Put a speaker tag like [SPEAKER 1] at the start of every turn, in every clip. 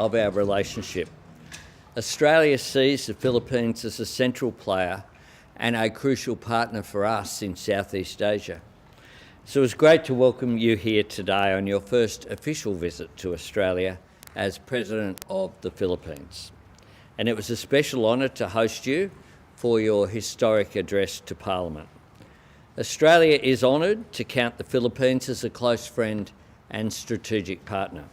[SPEAKER 1] of our relationship. Australia sees the Philippines as a central player and a crucial partner for us in Southeast Asia. So it's great to welcome you here today on your first official visit to Australia as President of the Philippines. And it was a special honour to host you for your historic address to Parliament. Australia is honoured to count the Philippines as a close friend and strategic partner.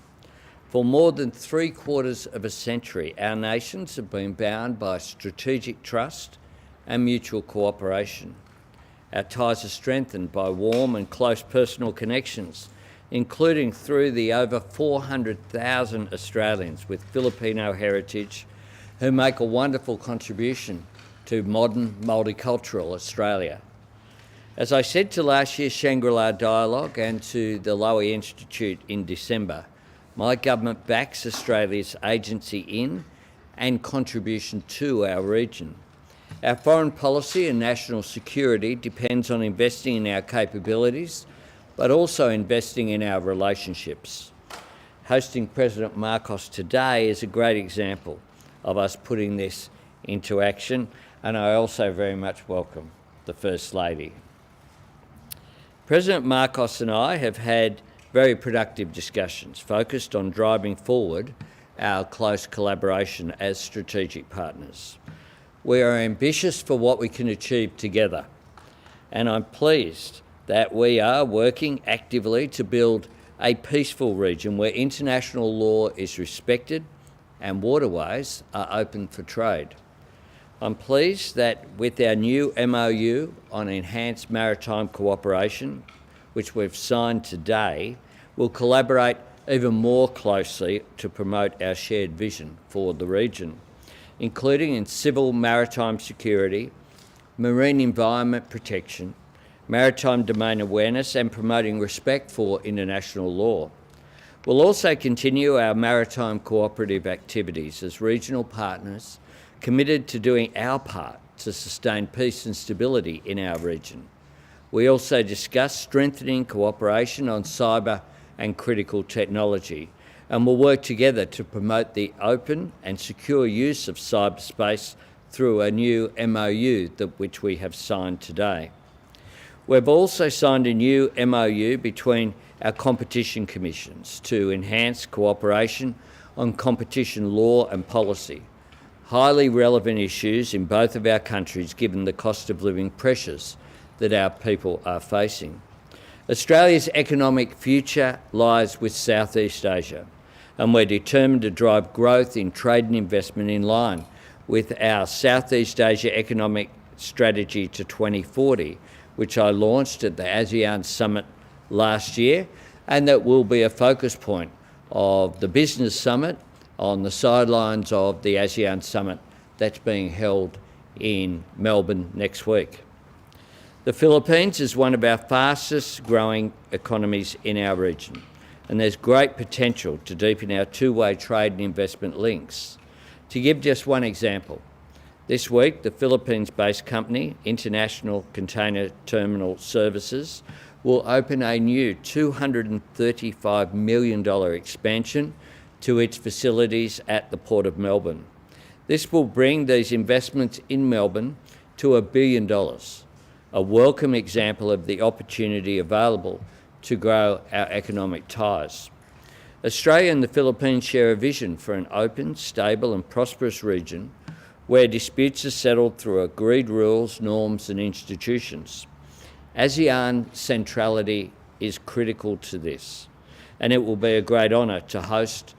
[SPEAKER 1] For more than 3/4 of a century, our nations have been bound by strategic trust and mutual cooperation. Our ties are strengthened by warm and close personal connections, including through the over 400,000 Australians with Filipino heritage who make a wonderful contribution to modern multicultural Australia. As I said to last year's Shangri-La Dialogue and to the Lowy Institute in December, my government backs Australia's agency in and contribution to our region. Our foreign policy and national security depends on investing in our capabilities, but also investing in our relationships. Hosting President Marcos today is a great example of us putting this into action, and I also very much welcome the First Lady. President Marcos and I have had very productive discussions focused on driving forward our close collaboration as strategic partners. We are ambitious for what we can achieve together, and I'm pleased that we are working actively to build a peaceful region where international law is respected and waterways are open for trade. I'm pleased that with our new MOU on enhanced maritime cooperation, which we've signed today, we'll collaborate even more closely to promote our shared vision for the region, including in civil maritime security, marine environment protection, maritime domain awareness and promoting respect for international law. We'll also continue our maritime cooperative activities as regional partners committed to doing our part to sustain peace and stability in our region. We also discussed strengthening cooperation on cyber and critical technology, and will work together to promote the open and secure use of cyberspace through a new MOU which we have signed today. We've also signed a new MOU between our competition commissions to enhance cooperation on competition law and policy, highly relevant issues in both of our countries given the cost of living pressures that our people are facing. Australia's economic future lies with Southeast Asia, and we're determined to drive growth in trade and investment in line with our Southeast Asia Economic Strategy to 2040, which I launched at the ASEAN Summit last year, and that will be a focus point of the Business Summit on the sidelines of the ASEAN Summit that's being held in Melbourne next week. The Philippines is one of our fastest growing economies in our region, and there's great potential to deepen our two-way trade and investment links. To give just one example, this week the Philippines-based company, International Container Terminal Services, will open a new $235 million expansion to its facilities at the Port of Melbourne. This will bring these investments in Melbourne to $1 billion, a welcome example of the opportunity available to grow our economic ties. Australia and the Philippines share a vision for an open, stable and prosperous region where disputes are settled through agreed rules, norms and institutions. ASEAN centrality is critical to this, and it will be a great honour to host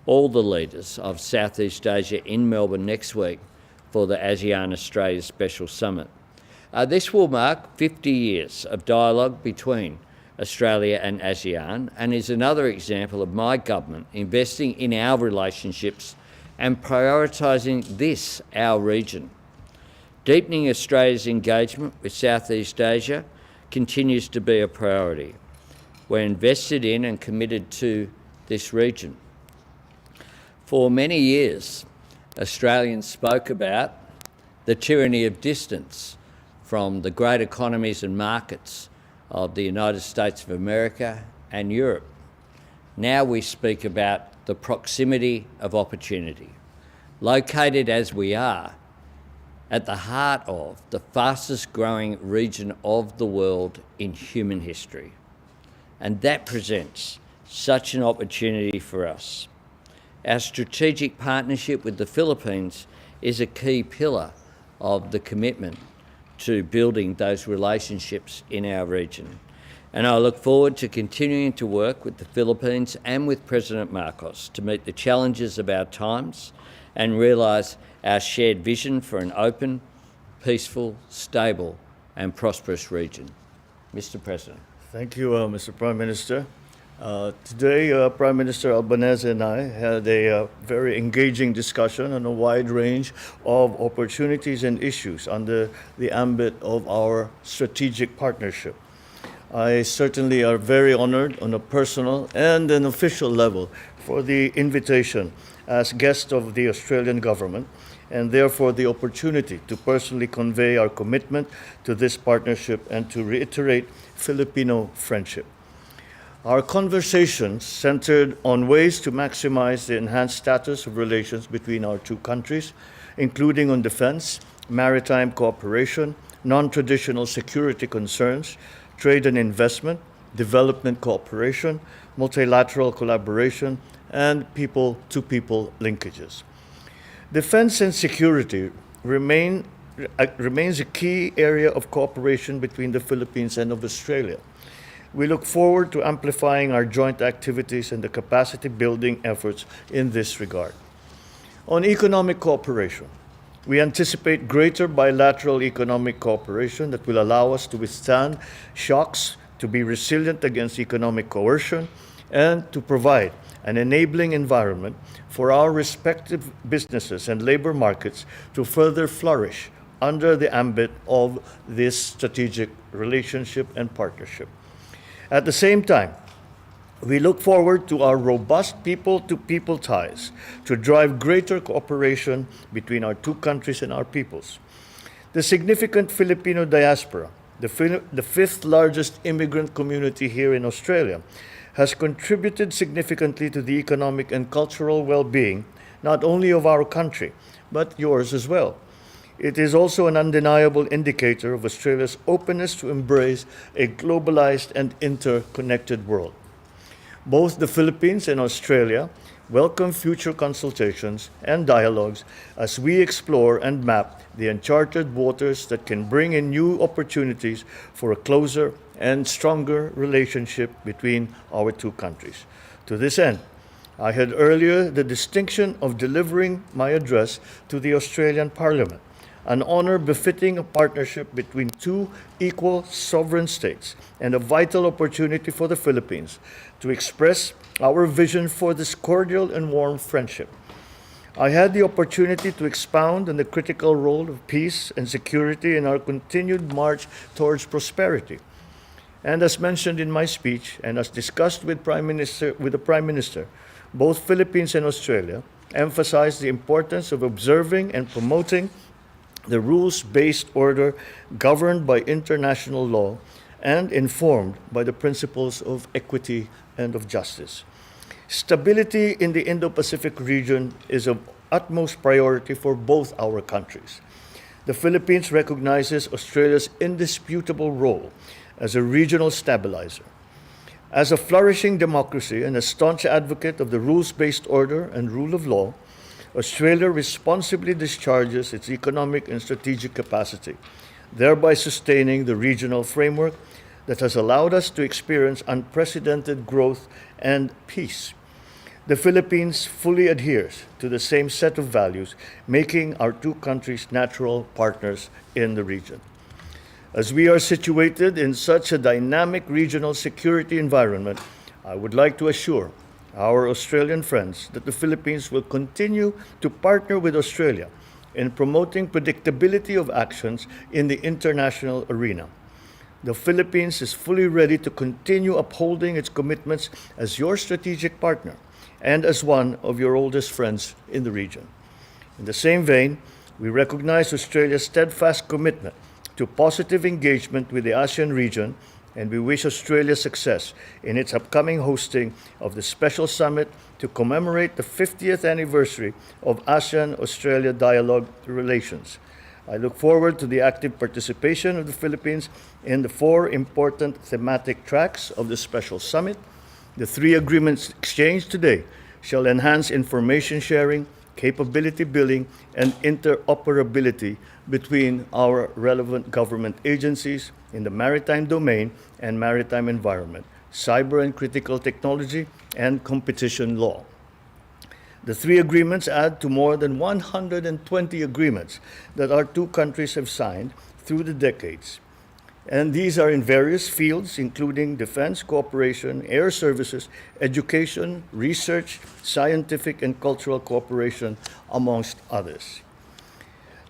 [SPEAKER 1] all the leaders of Southeast Asia in Melbourne next week for the ASEAN Australia Special Summit. This will mark 50 years of dialogue between Australia and ASEAN, and is another example of my government investing in our relationships and prioritising this, our region. Deepening Australia's engagement with Southeast Asia continues to be a priority. We're invested in and committed to this region. For many years, Australians spoke about the tyranny of distance from the great economies and markets of the United States of America and Europe. Now we speak about the proximity of opportunity. Located as we are at the heart of the fastest growing region of the world in human history. And that presents such an opportunity for us. Our strategic partnership with the Philippines is a key pillar of the commitment to building those relationships in our region. And I look forward to continuing to work with the Philippines and with President Marcos to meet the challenges of our times and realise our shared vision for an open, peaceful, stable and prosperous region. Mr. President.
[SPEAKER 2] Thank you, Mr. Prime Minister. Today, Prime Minister Albanese and I had a very engaging discussion on a wide range of opportunities and issues under the ambit of our strategic partnership. I certainly are very honored on a personal and an official level for the invitation as guest of the Australian government, and therefore the opportunity to personally convey our commitment to this partnership and to reiterate Filipino friendship. Our conversations centered on ways to maximize the enhanced status of relations between our two countries, including on defense, maritime cooperation, non-traditional security concerns, trade and investment, development cooperation, multilateral collaboration, and people-to-people linkages. Defense and security remains a key area of cooperation between the Philippines and of Australia. We look forward to amplifying our joint activities and the capacity building efforts in this regard. On economic cooperation, we anticipate greater bilateral economic cooperation that will allow us to withstand shocks, to be resilient against economic coercion, and to provide an enabling environment for our respective businesses and labor markets to further flourish under the ambit of this strategic relationship and partnership. At the same time, we look forward to our robust people-to-people ties to drive greater cooperation between our two countries and our peoples. The significant Filipino diaspora, the fifth largest immigrant community here in Australia, has contributed significantly to the economic and cultural well-being, not only of our country, but yours as well. It is also an undeniable indicator of Australia's openness to embrace a globalized and interconnected world. Both the Philippines and Australia welcome future consultations and dialogues as we explore and map the uncharted waters that can bring in new opportunities for a closer and stronger relationship between our two countries. To this end, I had earlier the distinction of delivering my address to the Australian Parliament, an honor befitting a partnership between two equal sovereign states and a vital opportunity for the Philippines to express our vision for this cordial and warm friendship. I had the opportunity to expound on the critical role of peace and security in our continued march towards prosperity. And as mentioned in my speech and as discussed with the Prime Minister, both Philippines and Australia emphasized the importance of observing and promoting the rules-based order governed by international law and informed by the principles of equity and of justice. Stability in the Indo-Pacific region is of utmost priority for both our countries. The Philippines recognizes Australia's indisputable role as a regional stabilizer. As a flourishing democracy and a staunch advocate of the rules-based order and rule of law, Australia responsibly discharges its economic and strategic capacity, thereby sustaining the regional framework that has allowed us to experience unprecedented growth and peace. The Philippines fully adheres to the same set of values, making our two countries natural partners in the region. As we are situated in such a dynamic regional security environment, I would like to assure our Australian friends that the Philippines will continue to partner with Australia in promoting predictability of actions in the international arena. The Philippines is fully ready to continue upholding its commitments as your strategic partner and as one of your oldest friends in the region. In the same vein, we recognize Australia's steadfast commitment to positive engagement with the ASEAN region and we wish Australia success in its upcoming hosting of the special summit to commemorate the 50th anniversary of ASEAN-Australia dialogue relations. I look forward to the active participation of the Philippines in the 4 important thematic tracks of the special summit. The 3 agreements exchanged today shall enhance information sharing, capability building, and interoperability between our relevant government agencies in the maritime domain and maritime environment, cyber and critical technology, and competition law. The 3 agreements add to more than 120 agreements that our 2 countries have signed through the decades. And these are in various fields, including defense cooperation, air services, education, research, scientific and cultural cooperation, amongst others.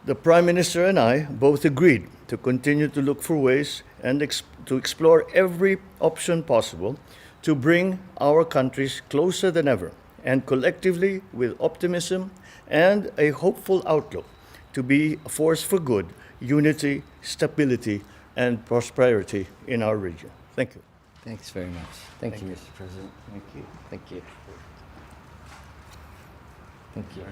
[SPEAKER 2] The Prime Minister and I both agreed to continue to look for ways and to explore every option possible to bring our countries closer than ever, and collectively, with optimism and a hopeful outlook, to be a force for good, unity, stability, and prosperity in our region. Thank you.
[SPEAKER 1] Thanks very much. Thank you, Mr. President.
[SPEAKER 2] Thank you.
[SPEAKER 1] Thank you. Thank you.